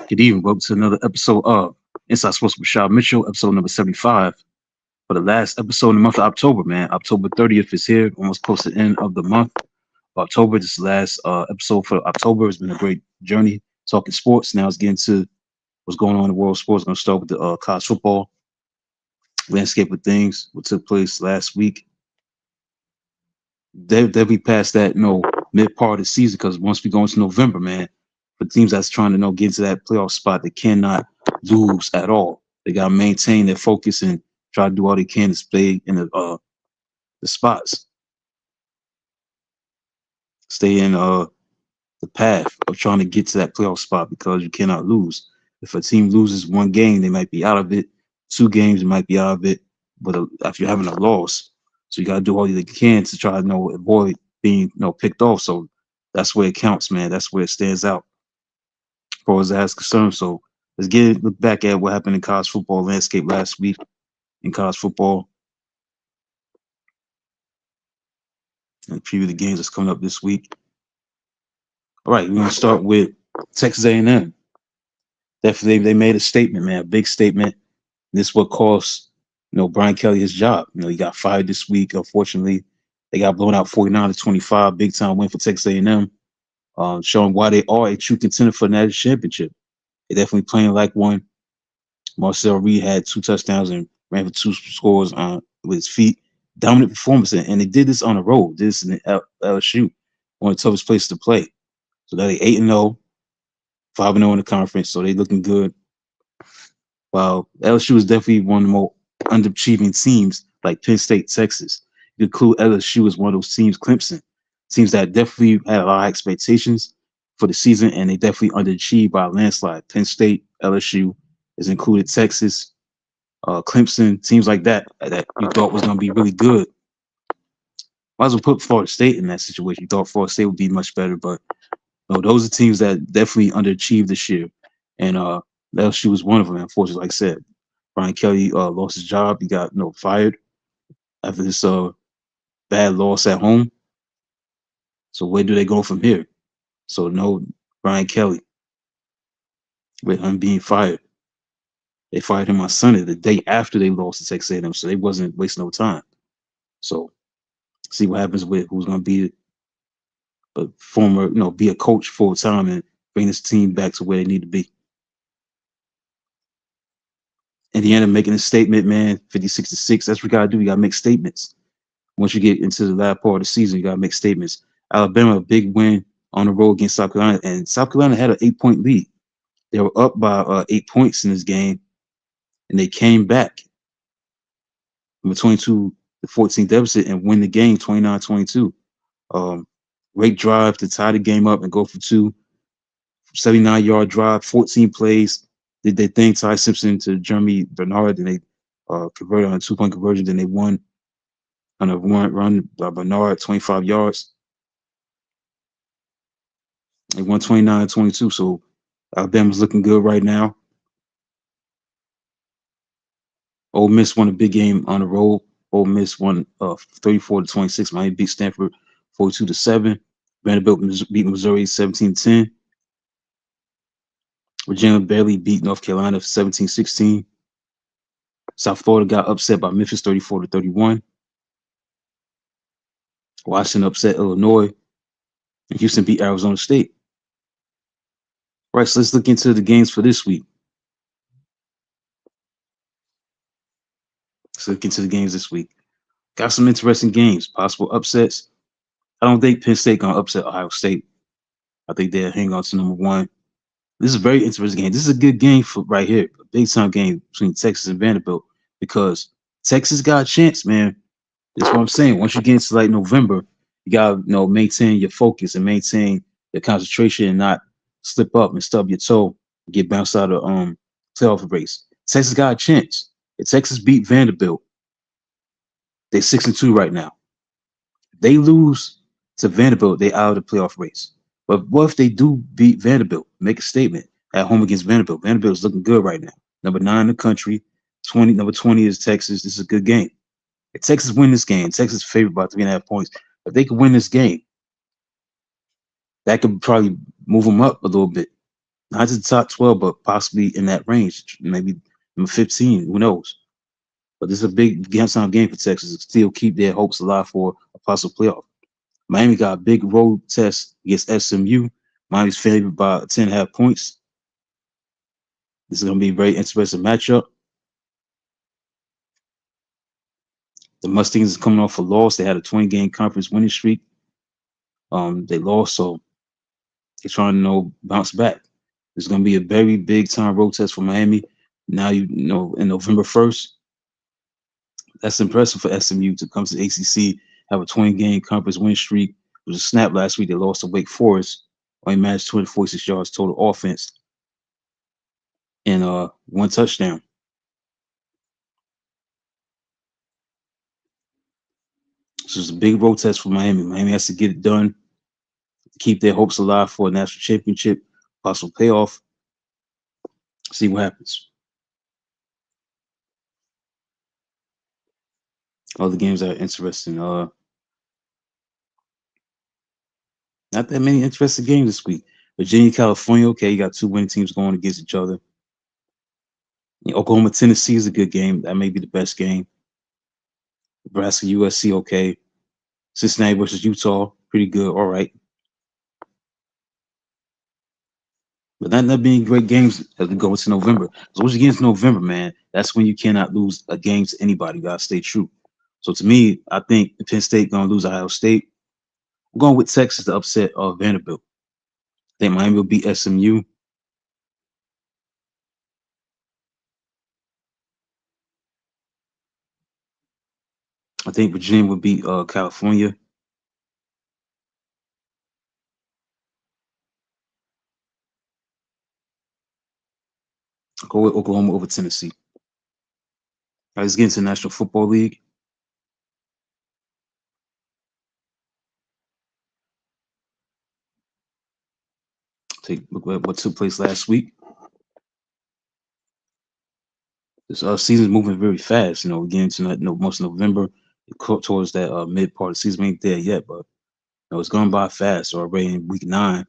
Good evening. Welcome to another episode of Inside Sports with Rashad Mitchell, episode number 75. For the last episode in the month of October, man. October 30th is here, almost close to the end of the month of October. This last episode for October has been a great journey talking sports. Now it's getting to what's going on in the world of sports. Going to start with the college football landscape of things, what took place last week. They'll be past that, mid part of the season because once we go into November, man, for teams that's trying to get into that playoff spot, they cannot lose at all. They got to maintain their focus and try to do all they can to stay in the spots, stay in the path of trying to get to that playoff spot because you cannot lose. If a team loses one game, they might be out of it. 2 games, they might be out of it. But if you're having a loss, so you got to do all you can to try to avoid being picked off. So that's where it counts, man. That's where it stands out as far as that's concerned. So let's look back at what happened in college football landscape last week in college football and preview the games that's coming up this week. All right, we're gonna start with Texas A&M. Definitely, they made a statement, man, a big statement. This is what cost Brian Kelly his job. He got fired this week. Unfortunately, they got blown out 49-25. Big time win for Texas A&M, showing why they are a true contender for the national championship. They're definitely playing like one. Marcel Reed had 2 touchdowns and ran for 2 scores with his feet. Dominant performance, and they did this on the road. This in LSU, one of the toughest places to play. So they're 8-0, 5-0 in the conference. So they're looking good. While LSU is definitely one of the more underachieving teams, like Penn State, Texas. You include LSU as one of those teams, Clemson, teams that definitely had a lot of expectations for the season, and they definitely underachieved by a landslide. Penn State, LSU is included, Texas, Clemson, teams like that you thought was going to be really good. Might as well put Florida State in that situation. You thought Florida State would be much better, but those are teams that definitely underachieved this year. And LSU was one of them, unfortunately. Like I said, Brian Kelly lost his job. He got fired after this bad loss at home. So where do they go from here? So no Brian Kelly with him being fired. They fired him on Sunday, the day after they lost to Texas A&M, so they wasn't wasting no time. So see what happens with who's going to be a former, be a coach full time and bring this team back to where they need to be. Indiana making a statement, man, 56-6. That's what we got to do. We got to make statements. once you get into the last part of the season, you gotta make statements. Alabama, a big win on the road against South Carolina, and South Carolina had an 8-point lead. They were up by 8 points in this game, and they came back from a 22-14 deficit and win the game 29-22. Um, Great drive to tie the game up and go for two. 79-yard drive, 14 plays. Did their thing, Ty Simpson to Jeremy Bernard, and they converted on a 2-point conversion. Then they won on a run by Bernard, 25 yards. They won 29-22. So Alabama's looking good right now. Ole Miss won a big game on the road. Ole Miss won 34-26. Miami beat Stanford 42-7. Vanderbilt beat Missouri 17-10. Virginia barely beat North Carolina 17-16. South Florida got upset by Memphis 34-31. Washington upset Illinois. And Houston beat Arizona State. All right, so let's look into the games for this week. Let's look into the games this week. Got some interesting games, possible upsets. I don't think Penn State gonna upset Ohio State. I think they'll hang on to number one. This is a very interesting game. This is a good game for right here, a big time game between Texas and Vanderbilt because Texas got a chance, man. That's what I'm saying. Once you get into like November, you gotta maintain your focus and maintain your concentration and not slip up and stub your toe, and get bounced out of playoff race. Texas got a chance. If Texas beat Vanderbilt, they're 6-2 right now. If they lose to Vanderbilt, they out of the playoff race. But what if they do beat Vanderbilt? Make a statement at home against Vanderbilt. Vanderbilt is looking good right now. Number 9 in the country. Number 20 is Texas. This is a good game. If Texas win this game, Texas favored by 3.5 points. If they could win this game, that could probably move them up a little bit. Not to the top 12, but possibly in that range. Maybe number 15. Who knows? But this is a big game for Texas to still keep their hopes alive for a possible playoff. Miami got a big road test against SMU. Miami's favored by 10.5 points. This is going to be a very interesting matchup. The Mustangs is coming off a loss. They had a 20-game conference winning streak. They lost, so they're trying to bounce back. It's going to be a very big time road test for Miami. Now in November 1st. That's impressive for SMU to come to the ACC, have a 20-game conference win streak. It was a snap last week. They lost to Wake Forest. Only managed 246 yards total offense and 1 touchdown. So it's a big road test for Miami. Miami has to get it done to keep their hopes alive for a national championship, possible playoff. See what happens. Other games that are interesting. Not that many interesting games this week. Virginia, California, okay, you got 2 winning teams going against each other. Oklahoma, Tennessee is a good game. That may be the best game. Nebraska, USC, okay. Cincinnati versus Utah, pretty good. All right. But not being great games as we go into November. So once you get into November, man, that's when you cannot lose a game to anybody. You gotta stay true. So to me, I think Penn State gonna lose Ohio State. I'm going with Texas to upset Vanderbilt. I think Miami will beat SMU. I think Virginia will beat California. I'll go with Oklahoma over Tennessee. All right, let's get into the National Football League. Take a look at what took place last week. This season's moving very fast. We're getting to most of November, towards that mid part of the season. We ain't there yet, but it's going by fast. Already in week 9.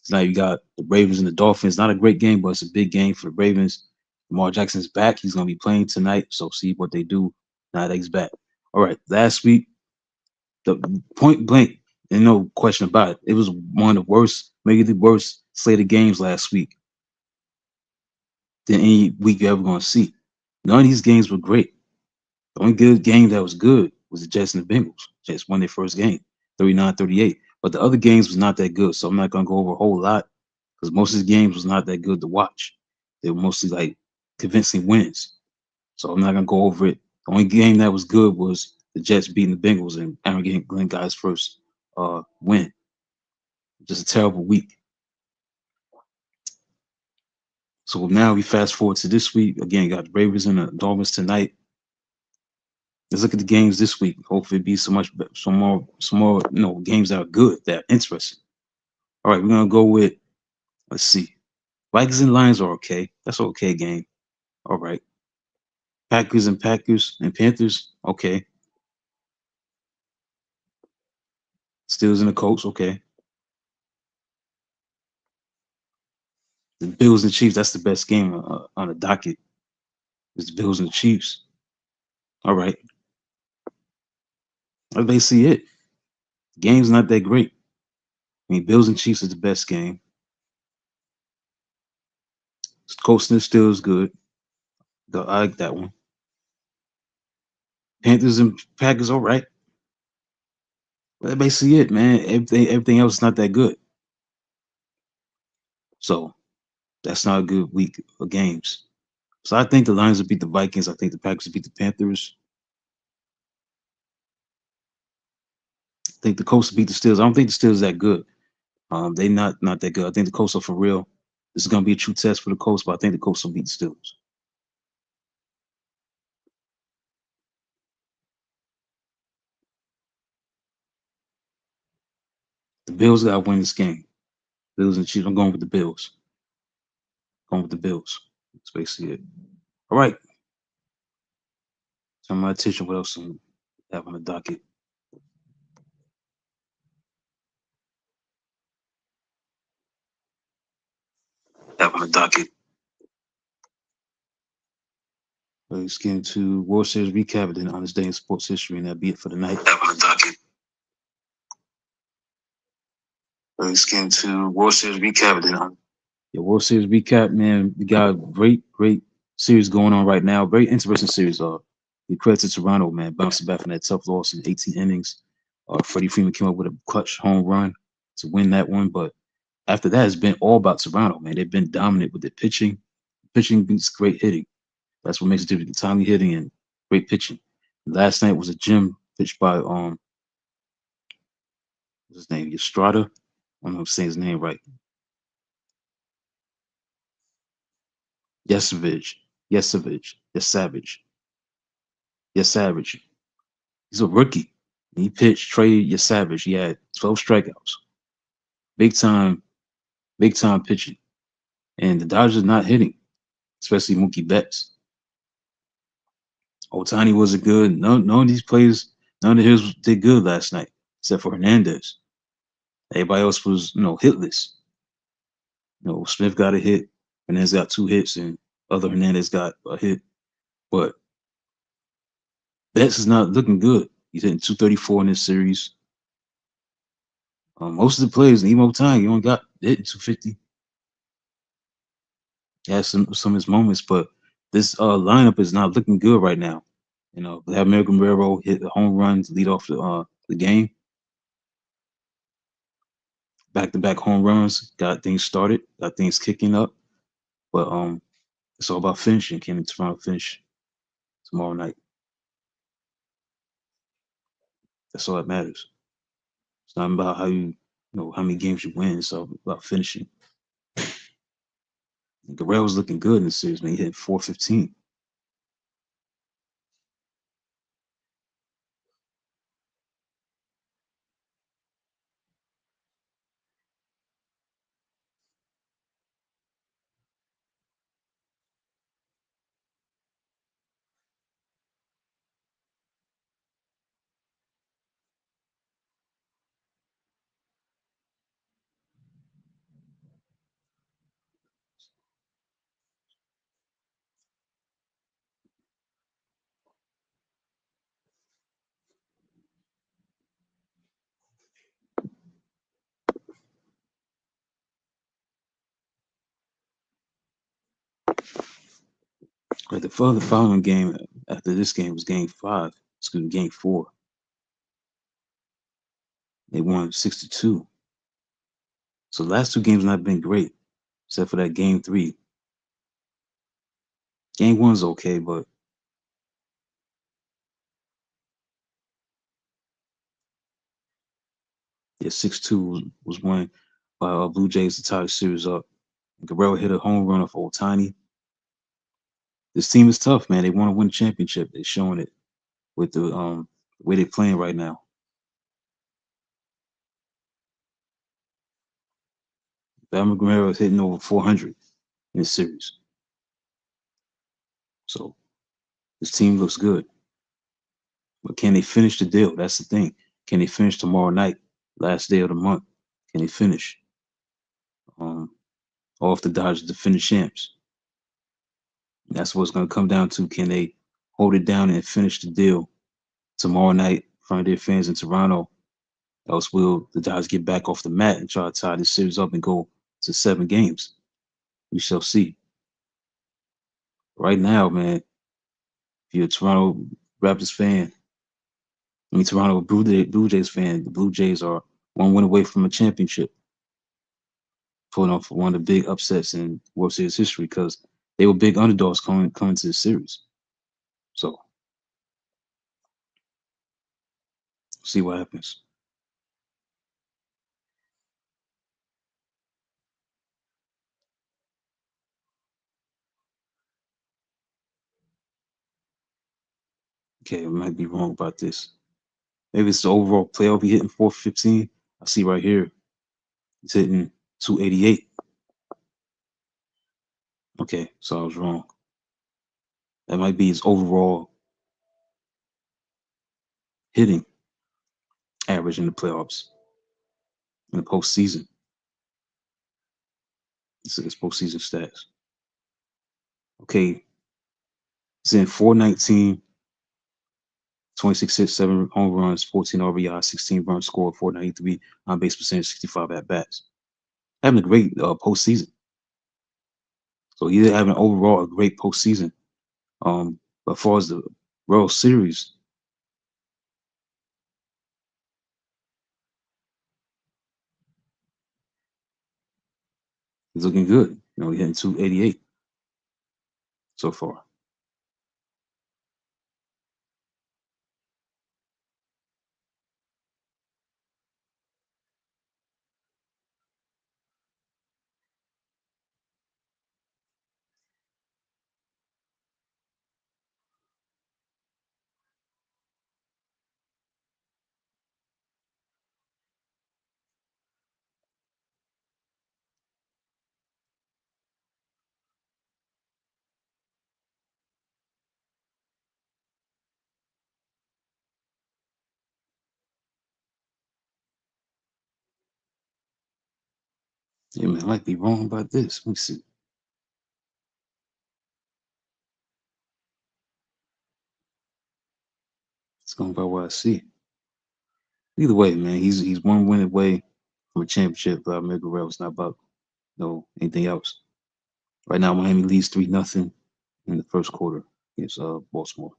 So now you got the Ravens and the Dolphins. Not a great game, but it's a big game for the Ravens. Lamar Jackson's back. He's going to be playing tonight. So see what they do now that he's back. All right. Last week, the point blank, and no question about it, it was one of the worst, maybe the worst slate of games last week than any week you're ever going to see. None of these games were great. The only good game that was good was the Jets and the Bengals. Jets won their first game, 39-38. But the other games was not that good, so I'm not gonna go over a whole lot because most of the games was not that good to watch. They were mostly like convincing wins. So I'm not gonna go over it. The only game that was good was the Jets beating the Bengals and Aaron Glenn got his first win. Just a terrible week. So now we fast forward to this week. Again, got the Ravens and the Dolphins tonight. Let's look at the games this week. Hopefully, it be some more, games that are good, that are interesting. All right, we're gonna go with. Let's see. Vikings and Lions are okay. That's an okay game. All right. Packers and Panthers, okay. Steelers and the Colts, okay. The Bills and the Chiefs, that's the best game on the docket. It's the Bills and the Chiefs. All right. That's basically it. The game's not that great. I mean, Bills and Chiefs is the best game. Colts and the Steelers good. I like that one. Panthers and Packers, all right. That's basically it, man. Everything else is not that good. So that's not a good week of games. So I think the Lions will beat the Vikings. I think the Packers will beat the Panthers. I think the Colts will beat the Steelers. I don't think the Steelers are that good. They not that good. I think the Colts are for real. This is gonna be a true test for the Colts, but I think the Colts will beat the Steelers. The Bills gotta win this game. Bills and Chiefs. I'm going with the Bills. Going with the Bills. That's basically it. All right. Turn my attention. What else I have on the docket? Have on the docket. Let's get into World Series recap and then on this day in sports history, and that'll be it for the night. Have on the docket. Let's get into World Series recap and then on. Yeah, World Series recap, man. We got a great series going on right now. Very interesting series. The credit to Toronto, man, bouncing back from that tough loss in 18 innings. Freddie Freeman came up with a clutch home run to win that one, but after that, it's been all about Toronto, man. They've been dominant with their pitching. Pitching beats great hitting. That's what makes a difference. Timely hitting and great pitching. Last night was a gem pitched by what's his name? Estrada. I don't know if I'm saying his name right. Yesavage. Yesavage. Yesavage. Yesavage. He's a rookie. He pitched Trey Yesavage. He had 12 strikeouts. Big time, big time pitching. And the Dodgers not hitting, especially Mookie Betts. Otani wasn't good. None of these players, none of his did good last night, except for Hernandez. Everybody else was, hitless. Smith got a hit, Hernandez got 2 hits, and other Hernandez got a hit. But Betts is not looking good. He's hitting 234 in this series. Most of the players, even Otani, he only got hitting 250. He has some of his moments, but this lineup is not looking good right now. They have American Railroad hit the home run to lead off the game. Back-to-back home runs, got things started, got things kicking up. But it's all about finishing. Can Toronto finish tomorrow night? That's all that matters. It's not about how many games you win. It's all about finishing. Guerrero's looking good in the series, man. He hit 415. Right, the following game after this game was game 5. Excuse me, game 4. They won 6-2. So the last two games not been great, except for that game three. Game one's okay, but yeah, 6-2 was won by Blue Jays to tie the series up. Guerrero hit a home run off Tiny. This team is tough, man. They want to win a championship. They're showing it with the way they're playing right now. Bama Guerrero is hitting over 400 in this series. So this team looks good. But can they finish the deal? That's the thing. Can they finish tomorrow night, last day of the month? Can they finish? Or if the Dodgers to finish champs? That's what it's going to come down to. Can they hold it down and finish the deal tomorrow night in front of their fans in Toronto? Else will the Dodgers get back off the mat and try to tie this series up and go to 7 games? We shall see. Right now, man, if you're a Toronto Raptors fan, Toronto Blue Jays fan, the Blue Jays are one win away from a championship, pulling off one of the big upsets in World Series history because they were big underdogs coming to the series. So, see what happens. Okay, I might be wrong about this. Maybe it's the overall playoff. He hitting 415. I see right here. He's hitting 288. Okay, so I was wrong. That might be his overall hitting average in the playoffs in the postseason. This is his postseason stats. Okay, he's in 419, 26 hits, 7 home runs, 14 RBI, 16 runs scored, 493 on base percentage, 65 at bats. Having a great postseason. So he's having overall a great postseason. But as far as the World Series, he's looking good. He's hitting 288 so far. Yeah, man, I might be wrong about this. Let me see. It's going by what I see. Either way, man, he's one win away from a championship. But Miguel Guerrero, it's not about anything else. Right now, Miami leads 3-0 in the first quarter against Baltimore.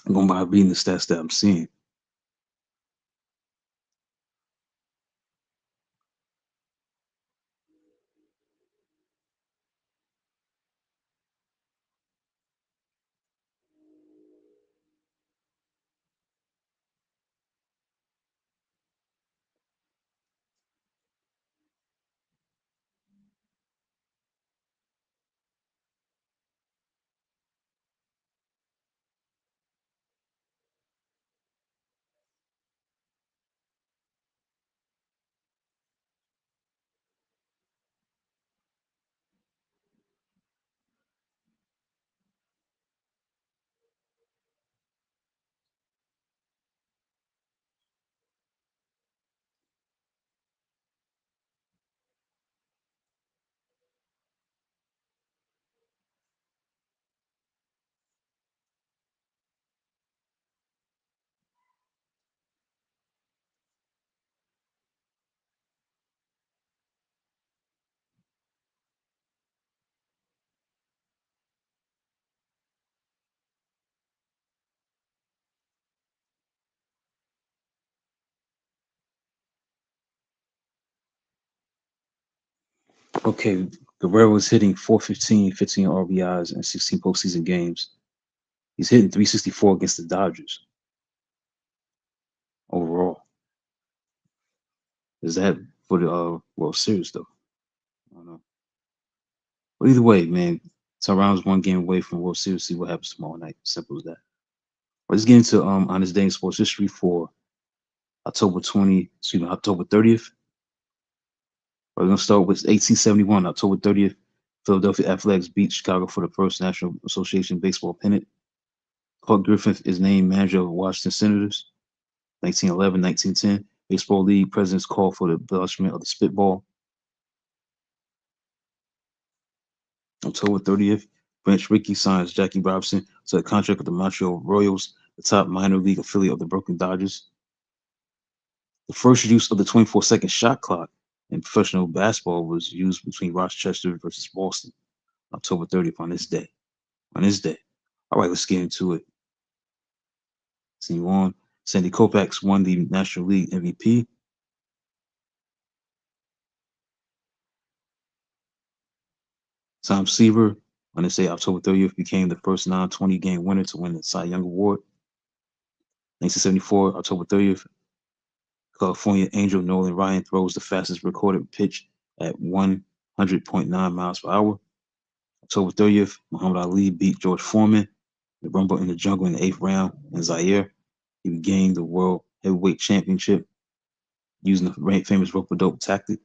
I'm going by reading the stats that I'm seeing. Okay, Guerrero is hitting 415, 15 RBIs, and 16 postseason games. He's hitting 364 against the Dodgers overall. Is that for the World Series though? I don't know. But either way, man, Toronto's one game away from World Series. See what happens tomorrow night. Simple as that. Let's get into on this day in sports history for October 30th. We're gonna start with 1871, October 30th. Philadelphia Athletics beat Chicago for the first National Association baseball pennant. Clark Griffin is named manager of the Washington Senators. 1911, 1910. Baseball League presidents call for the abolishment of the spitball. October 30th, Branch Rickey signs Jackie Robinson to a contract with the Montreal Royals, the top minor league affiliate of the Brooklyn Dodgers. The first use of the 24-second shot clock in professional basketball was used between Rochester versus Boston, October 30th on this day. On this day. All right, let's get into it. Continue on. Sandy Koufax won the National League MVP. Tom Seaver, on this day, October 30th, became the first non-20 game winner to win the Cy Young Award. 1974, October 30th, California Angel Nolan Ryan throws the fastest recorded pitch at 100.9 miles per hour. October 30th, Muhammad Ali beat George Foreman, the Rumble in the Jungle in the 8th round in Zaire. He regained the World Heavyweight Championship using the famous rope-a-dope tactic.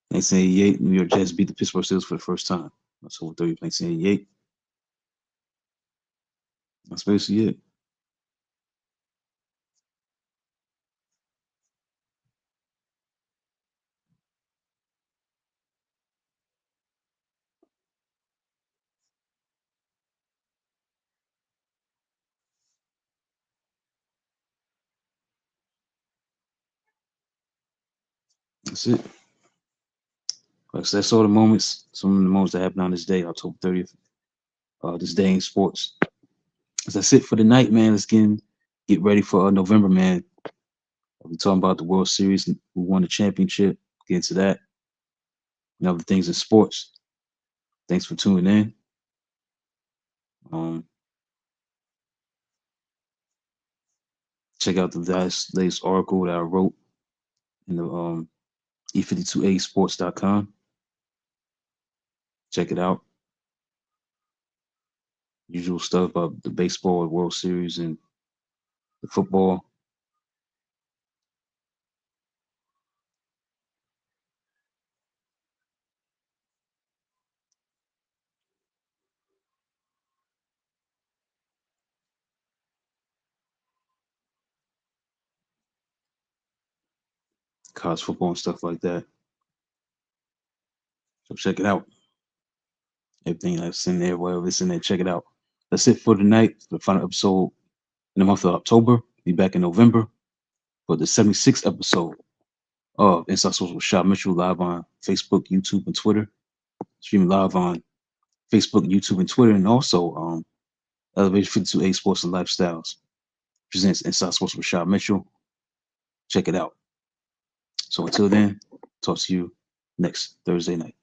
1988, New York Jets beat the Pittsburgh Steelers for the first time. October 30th, 1988. That's basically it. That's it. That's all the moments, some of the moments that happened on this day, October 30th, this day in sports. That's it for the night, man. Get ready for November, man. We're talking about the World Series, who won the championship. Get into that and other things in sports. Thanks for tuning in. Um, check out the latest article that I wrote in the e52asports.com. Check it out. Usual stuff about the baseball, the World Series, and the football. College football and stuff like that. So check it out. Everything that's in there, whatever it's in there, check it out. That's it for tonight. The final episode in the month of October. Be back in November for the 76th episode of Inside Source with Rashad Mitchell, live on Facebook, YouTube, and Twitter. Streaming live on Facebook, YouTube, and Twitter, and also Elevation 52A Sports and Lifestyles presents Inside Sports with Rashad Mitchell. Check it out. So until then, talk to you next Thursday night.